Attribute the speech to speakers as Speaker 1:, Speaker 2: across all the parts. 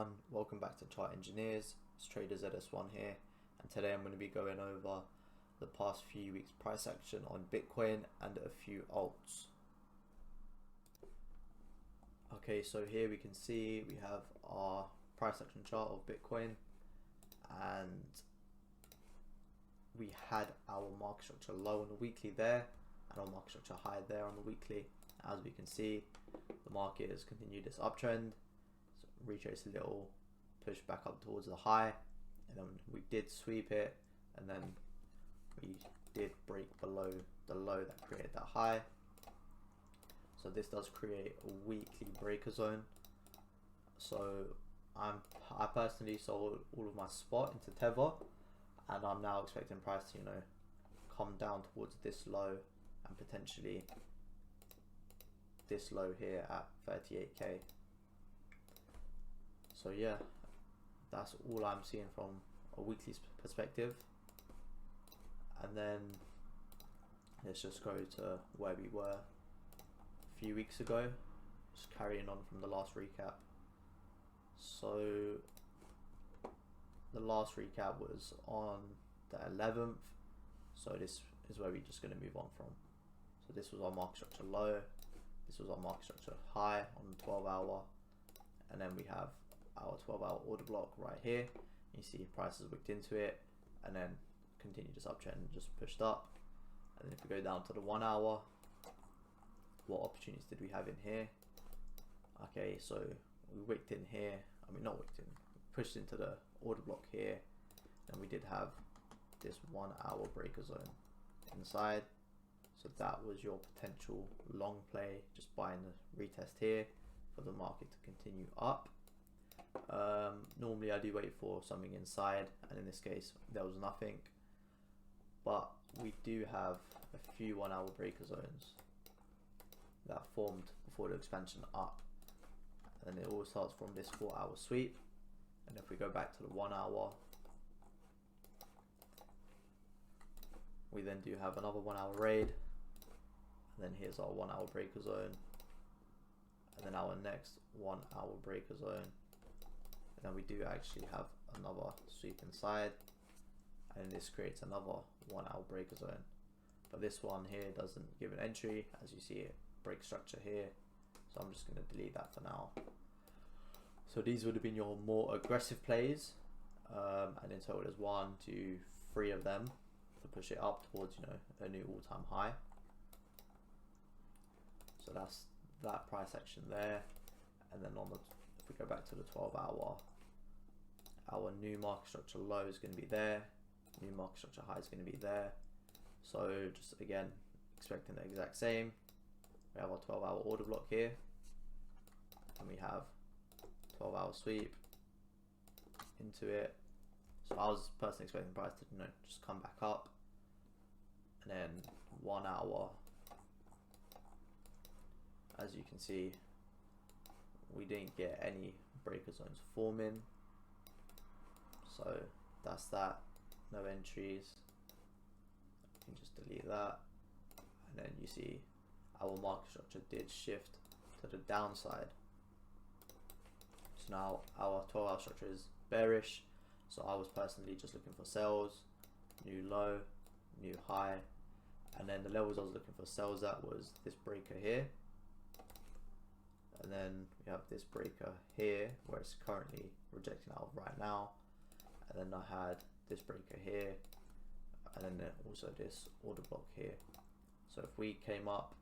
Speaker 1: everyone, welcome back to Chart Engineers. It's Trader ZS1 here, and today I'm going to be going over the past few weeks price action on Bitcoin and a few alts. Okay, so here we can see we have our price action chart of Bitcoin, and we had our market structure low on the weekly there and our market structure high there on the weekly. As we can see, the market has continued this uptrend, so retraced a little, pushed back up towards the high, and then we did sweep it, and then we did break below the low that created that high. So this does create a weekly breaker zone. So I personally sold all of my spot into Tether, and I'm now expecting price to, come down towards this low and potentially this low here at 38k. So yeah, that's all I'm seeing from a weekly perspective. And then let's just go to where we were a few weeks ago, just carrying on from the last recap. So the last recap was on the 11th, so this is where we're just going to move on from. So this was our market structure low, this was our market structure high on the 12-hour, and then we have our 12-hour order block right here. You see prices wicked into it and then continued this uptrend and just pushed up. And then if we go down to the 1 hour, what opportunities did we have in here? Okay, so we wicked in here, not wicked in, pushed into the order block here, and we did have this 1 hour breaker zone inside. So that was your potential long play, just buying the retest here for the market to continue up. Normally I do wait for something inside, and in this case there was nothing, but we do have a few 1 hour breaker zones that formed before the expansion up, and it all starts from this 4 hour sweep. And if we go back to the 1 hour, we then do have another 1 hour raid, and then here's our 1 hour breaker zone, and then our next 1 hour breaker zone, and then we do actually have another sweep inside, and this creates another 1 hour breaker zone. But this one here doesn't give an entry, as you see it break structure here, so I'm just going to delete that for now. So these would have been your more aggressive plays, and in total there's 1, 2, 3 of them to push it up towards a new all-time high. So that's that price action there. And then if we go back to the 12-hour, our new market structure low is going to be there, new market structure high is going to be there. So just again expecting the exact same. We have our 12-hour order block here, and we have 12-hour sweep into it. So I was personally expecting price to just come back up, and then 1 hour, as you can see, we didn't get any breaker zones forming, so that's that. No entries. You can just delete that, and then you see our market structure did shift to the downside. So now our 12-hour structure is bearish, so I was personally just looking for sells, new low, new high, and then the levels I was looking for sells at was this breaker here, and then we have this breaker here where it's currently rejecting out of right now, and then I had this breaker here, and then also this order block here. So if we came up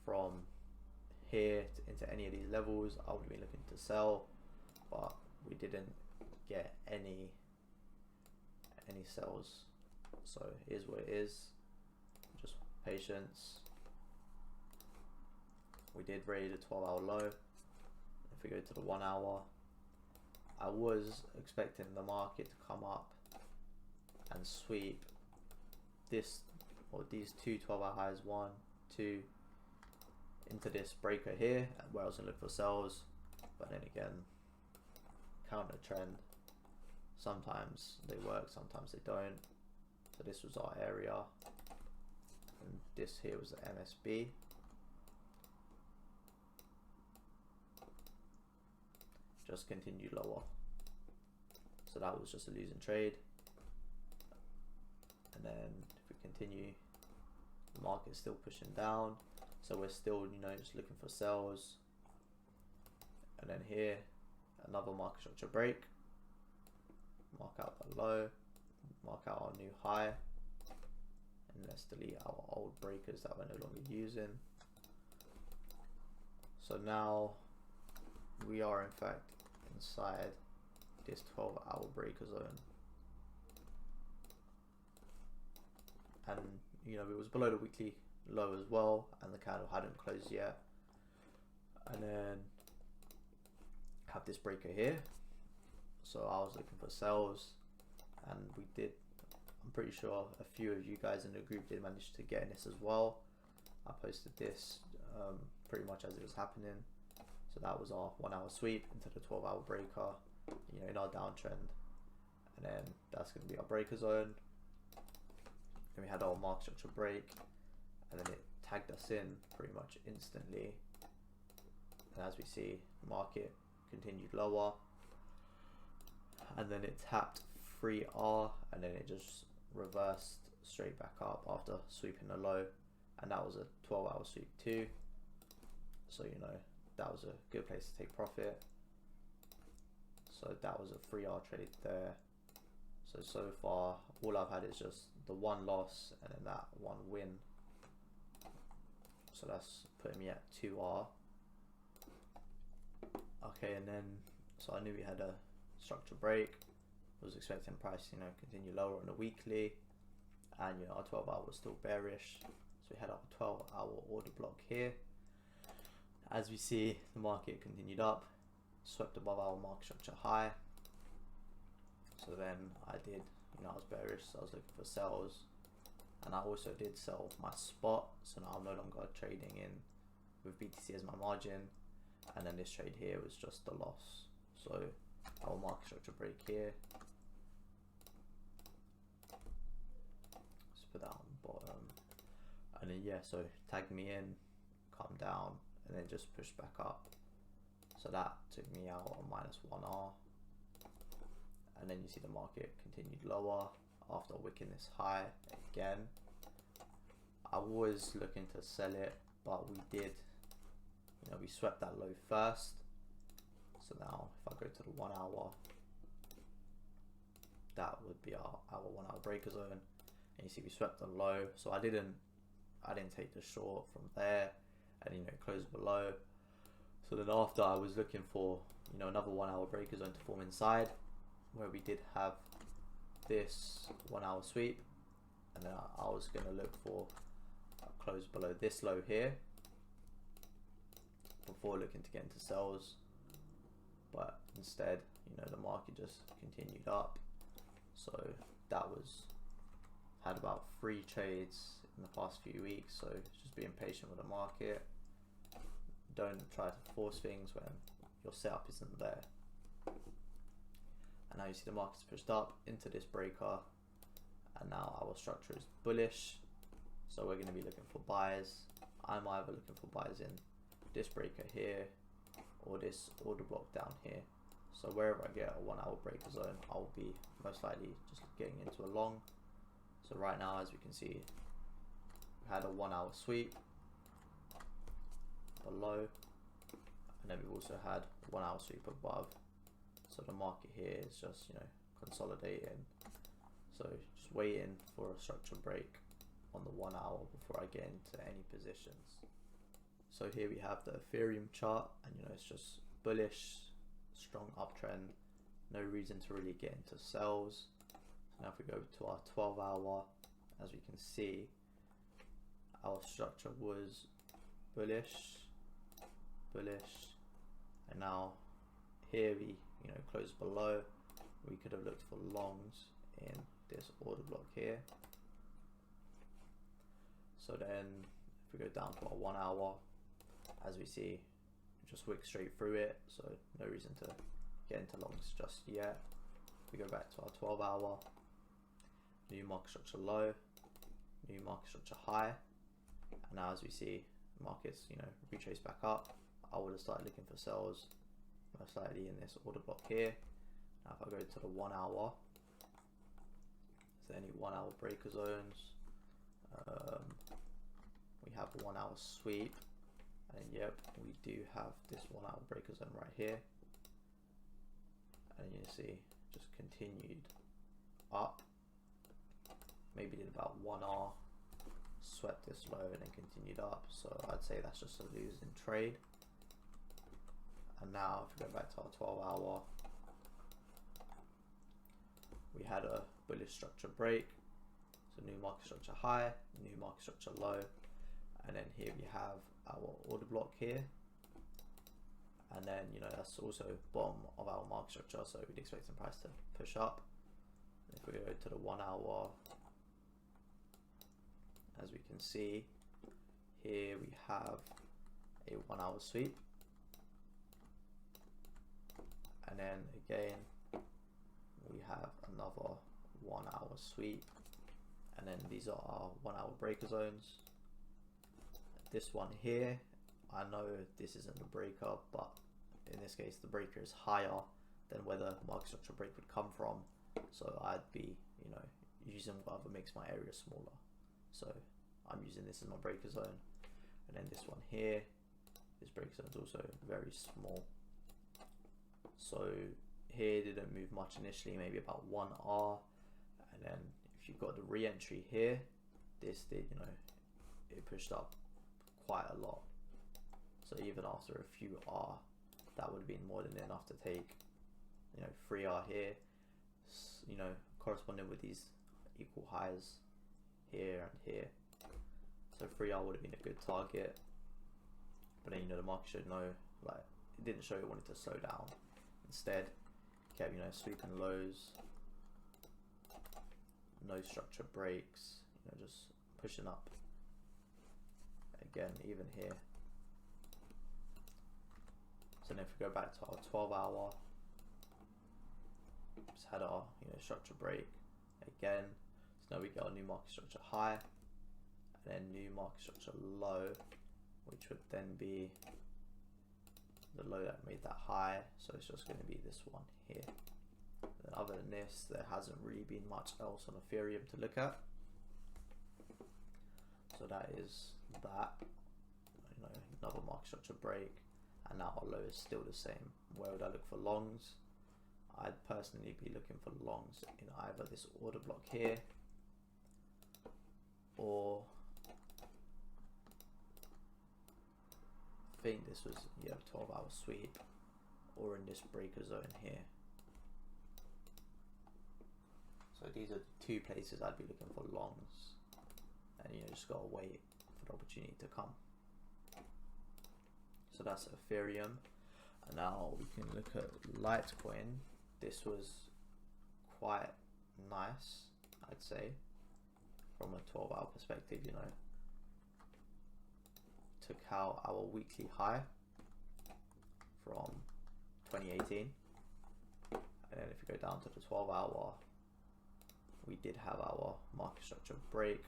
Speaker 1: from here into any of these levels, I would be looking to sell, but we didn't get any sells, so it is what it is. Just patience. We did raid a 12-hour low. If we go to the 1 hour, I was expecting the market to come up and sweep this or these two 12-hour highs, 1, 2, into this breaker here, where I was going to look for sells, but then again, counter trend, sometimes they work, sometimes they don't. So this was our area, and this here was the MSB. just continued lower. So that was just a losing trade. And then if we continue, the market's still pushing down. So we're still, you know, just looking for sells. And then here, another market structure break. Mark out the low, mark out our new high. And let's delete our old breakers that we're no longer using. So now we are in fact inside this 12-hour breaker zone. And you know, it was below the weekly low as well, and the candle hadn't closed yet. And then have this breaker here. So I was looking for sells, and we did. I'm pretty sure a few of you guys in the group did manage to get in this as well. I posted this pretty much as it was happening. So that was our 1 hour sweep into the 12-hour breaker, you know, in our downtrend. And then that's going to be our breaker zone. Then we had our market structure break, and then it tagged us in pretty much instantly. And as we see, the market continued lower, and then it tapped 3R, and then it just reversed straight back up after sweeping the low, and that was a 12-hour sweep too. So you know, that was a good place to take profit. So that was a 3R trade there. So far all I've had is just the one loss and then that one win. So that's putting me at 2R. Okay, and then so I knew we had a structure break. Was expecting price, you know, continue lower on the weekly, and you know, our 12-hour was still bearish. So we had our 12-hour order block here. As we see, the market continued up, swept above our market structure high. So then I did, you know, I was bearish, so I was looking for sells, and I also did sell my spot. So now I'm no longer trading in with BTC as my margin, and then this trade here was just a loss. So our market structure break here. Let's put that on bottom, and then yeah, so tagged me in, come down, and then just pushed back up. So that took me out on -1R. And then you see the market continued lower after wicking this high again. I was looking to sell it, but we did, you know, we swept that low first. So now if I go to the 1 hour, that would be our 1 hour breaker zone. And you see we swept the low. So I didn't take the short from there, and you know, closed below. So then after, I was looking for, you know, another 1 hour breaker zone to form inside, where we did have this 1 hour sweep, and then I was going to look for a close below this low here before looking to get into sells. But instead, you know, the market just continued up. So that was, had about 3 trades in the past few weeks. So just being patient with the market. Don't try to force things when your setup isn't there. And now you see the market's pushed up into this breaker, and now our structure is bullish. So we're going to be looking for buys. I'm either looking for buys in this breaker here or this order block down here. So wherever I get a 1 hour breaker zone, I'll be most likely just getting into a long. So right now, as we can see, we had a 1 hour sweep below, and then we've also had 1 hour sweep above. So the market here is just, you know, consolidating. So just waiting for a structure break on the 1 hour before I get into any positions. So here we have the Ethereum chart, and you know, it's just bullish, strong uptrend, no reason to really get into sells. So now if we go to our 12-hour, as we can see, our structure was bullish, and now here we, you know, closed below. We could have looked for longs in this order block here. So then if we go down to our 1 hour, as we see, just wick straight through it, so no reason to get into longs just yet. We go back to our 12-hour, new market structure low, new market structure high, and now as we see, markets, you know, retrace back up. I would have started looking for sells, most likely in this order block here. Now if I go to the 1 hour, is there any 1 hour breaker zones? We have a 1 hour sweep, and yep, we do have this 1 hour breaker zone right here. And you see, just continued up, maybe did about 1R, swept this low and then continued up. So I'd say that's just a losing trade. And now if we go back to our 12 hour, we had a bullish structure break, so new market structure high, new market structure low, and then here we have our order block here, and then that's also bottom of our market structure, so we'd expect some price to push up. And if we go to the 1 hour, as we can see here, we have a 1 hour sweep, and then again we have another 1 hour sweep, and then these are our 1 hour breaker zones. This one here, I know this isn't the breaker, but in this case the breaker is higher than where the market structure break would come from, so I'd be using whatever makes my area smaller. So I'm using this as my breaker zone, and then this one here, this breaker zone is also very small. So here didn't move much initially, maybe about 1R, and then if you've got the re-entry here, this did, it pushed up quite a lot. So even after a few R, that would have been more than enough to take 3R here, corresponding with these equal highs here and here. So 3R would have been a good target, but then the market should know, like, it didn't show it wanted to slow down. Instead, kept sweeping lows, no structure breaks, just pushing up. Again, even here. So then if we go back to our 12 hour, just had our structure break again. So now we get our new market structure high, and then new market structure low, which would then be the low that made that high. So it's just going to be this one here. And other than this, there hasn't really been much else on Ethereum to look at. So that is that. Another market structure break, and now our low is still the same. Where would I look for longs? I'd personally be looking for longs in either this order block here, or I think this was 12 hour sweep, or in this breaker zone here. So these are the two places I'd be looking for longs, and just gotta wait for the opportunity to come. So that's Ethereum, and now we can look at Litecoin. This was quite nice, I'd say, from a 12-hour perspective. Took out our weekly high from 2018, and then if you go down to the 12-hour, we did have our market structure break,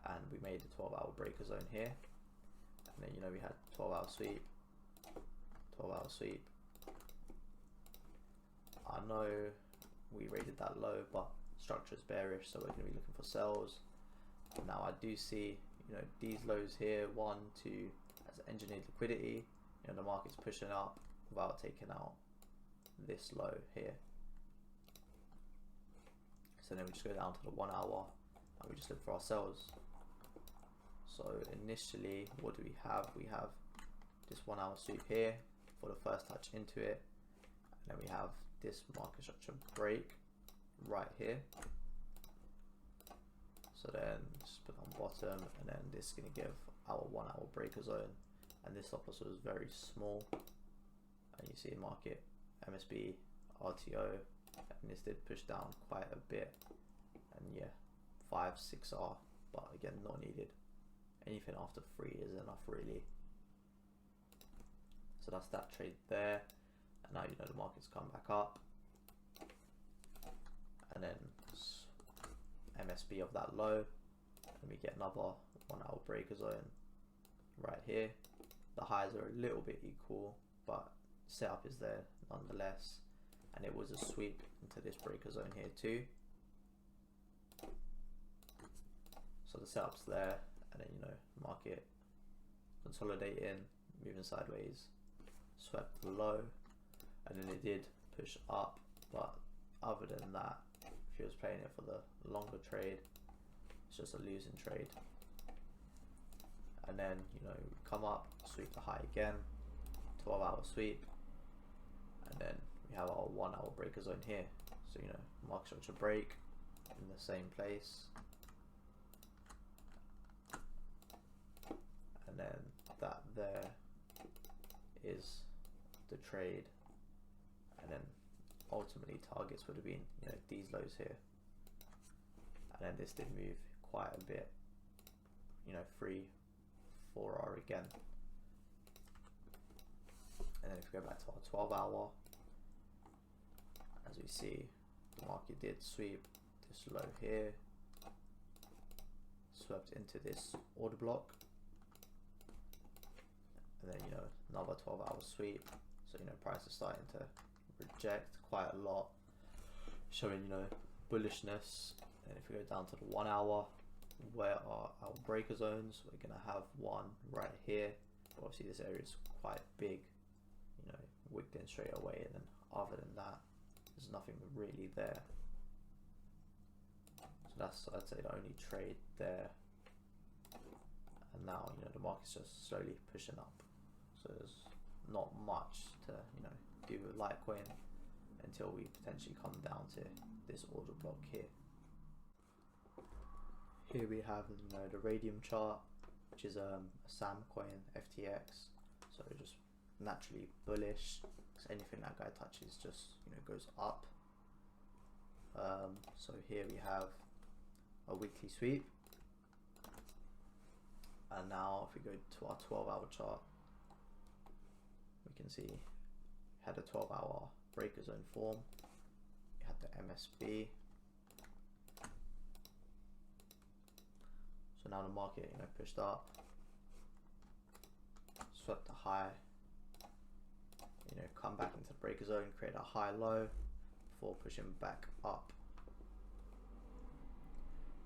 Speaker 1: and we made the 12-hour breaker zone here, and then we had 12-hour sweep, 12-hour sweep. I know we rated that low, but structure is bearish, so we're going to be looking for sells. Now I do see these lows here, 1, 2, as engineered liquidity. The market's pushing up without taking out this low here. So then we just go down to the 1 hour and we just look for our sells. So initially, what do we have? We have this 1 hour sweep here for the first touch into it, and then we have this market structure break right here. So then just put on bottom, and then this is going to give our 1 hour breaker zone, and this stop loss was very small, and you see market MSB RTO, and this did push down quite a bit, and yeah, 5, 6R, but again not needed. Anything after 3 is enough really. So that's that trade there, and now the market's come back up, and then MSB of that low, and we get another 1 hour breaker zone right here. The highs are a little bit equal, but setup is there nonetheless, and it was a sweep into this breaker zone here too. So the setup's there, and then, you know, market consolidating, moving sideways, swept low, and then it did push up. But other than that, if you was playing it for the longer trade, it's just a losing trade. And then, you know, come up, sweep the high again, 12-hour sweep, and then we have our 1-hour breaker zone here. So, you know, market structure break in the same place, and then that there is the trade, and then ultimately targets would have been, you know, these lows here, and then this did move quite a bit, you know, 3-4R again. And then if we go back to our 12-hour, as we see, the market did sweep this low here, swept into this order block, and then, you know, another 12-hour sweep. So, you know, price is starting to reject quite a lot, showing, you know, bullishness. And if we go down to the 1 hour, where are our breaker zones? We're gonna have one right here. Obviously this area is quite big, you know, wicked in straight away, and then other than that, there's nothing really there. So that's, I'd say, the only trade there. And now, you know, the market's just slowly pushing up. So there's not much to, you know, do with Litecoin until we potentially come down to this order block here. Here we have, you know, the Radium chart, which is a SAM coin, FTX. So just naturally bullish, because anything that guy touches just, you know, goes up. So here we have a weekly sweep, and now if we go to our 12-hour chart, we can see we had a 12-hour breaker zone form. We had the MSB. So now the market, you know, pushed up, swept the high, you know, come back into the breaker zone, create a high low before pushing back up.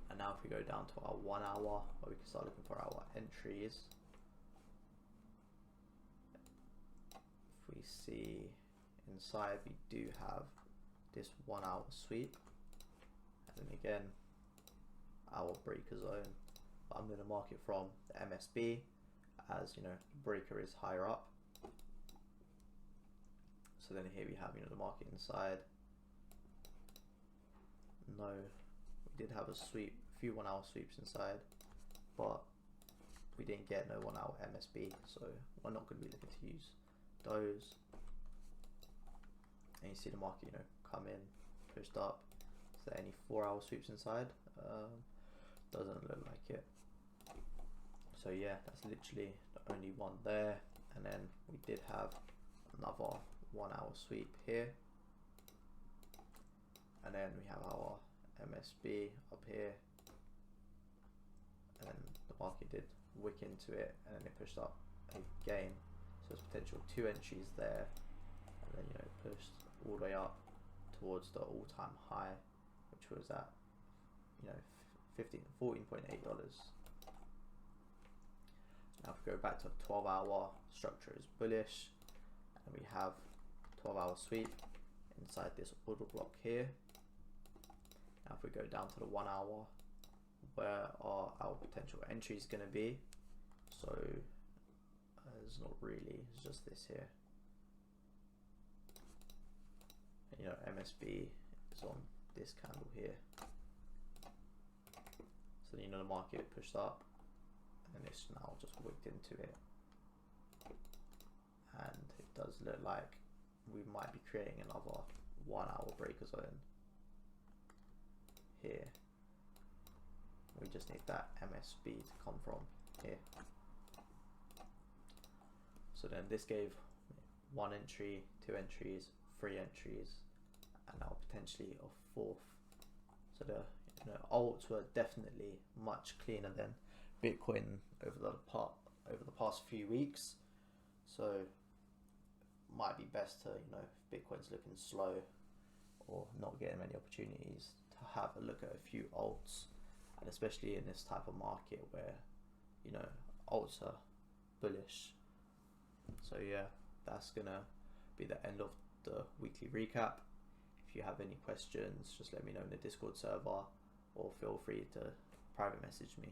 Speaker 1: And now if we go down to our 1 hour, where we can start looking for our entries, if we see inside, we do have this 1 hour sweep, and then again our breaker zone. I'm going to mark it from the MSB, as, you know, the breaker is higher up. So then here we have, you know, the market inside. No, we did have a sweep, a few 1 hour sweeps inside, but we didn't get no 1 hour MSB, so we're not going to be looking to use those. And you see the market, you know, come in, pushed up. Is there any 4 hour sweeps inside? Doesn't look like it. So yeah, that's literally the only one there. And then we did have another 1 hour sweep here, and then we have our MSB up here, and then the market did wick into it, and then it pushed up again. So there's potential 2 entries there, and then, you know, pushed all the way up towards the all-time high, which was at, you know, $14.8. Now if we go back to 12-hour, structure is bullish, and we have 12-hour sweep inside this order block here. Now if we go down to the 1 hour, where are our potential entries going to be? So there's not really, it's just this here. And, you know, MSB is on this candle here. So, you know, the market pushed up, and it's now just wicked into it, and it does look like we might be creating another 1 hour breaker zone here. We just need that MSB to come from here. So then this gave 1 entry, 2 entries, 3 entries, and now potentially a 4th. So the, you know, alts were definitely much cleaner than Bitcoin over the past few weeks. So might be best to, you know, if Bitcoin's looking slow or not getting many opportunities, to have a look at a few alts, and especially in this type of market where, you know, alts are bullish. So yeah, that's gonna be the end of the weekly recap. If you have any questions, just let me know in the Discord server, or feel free to private message me.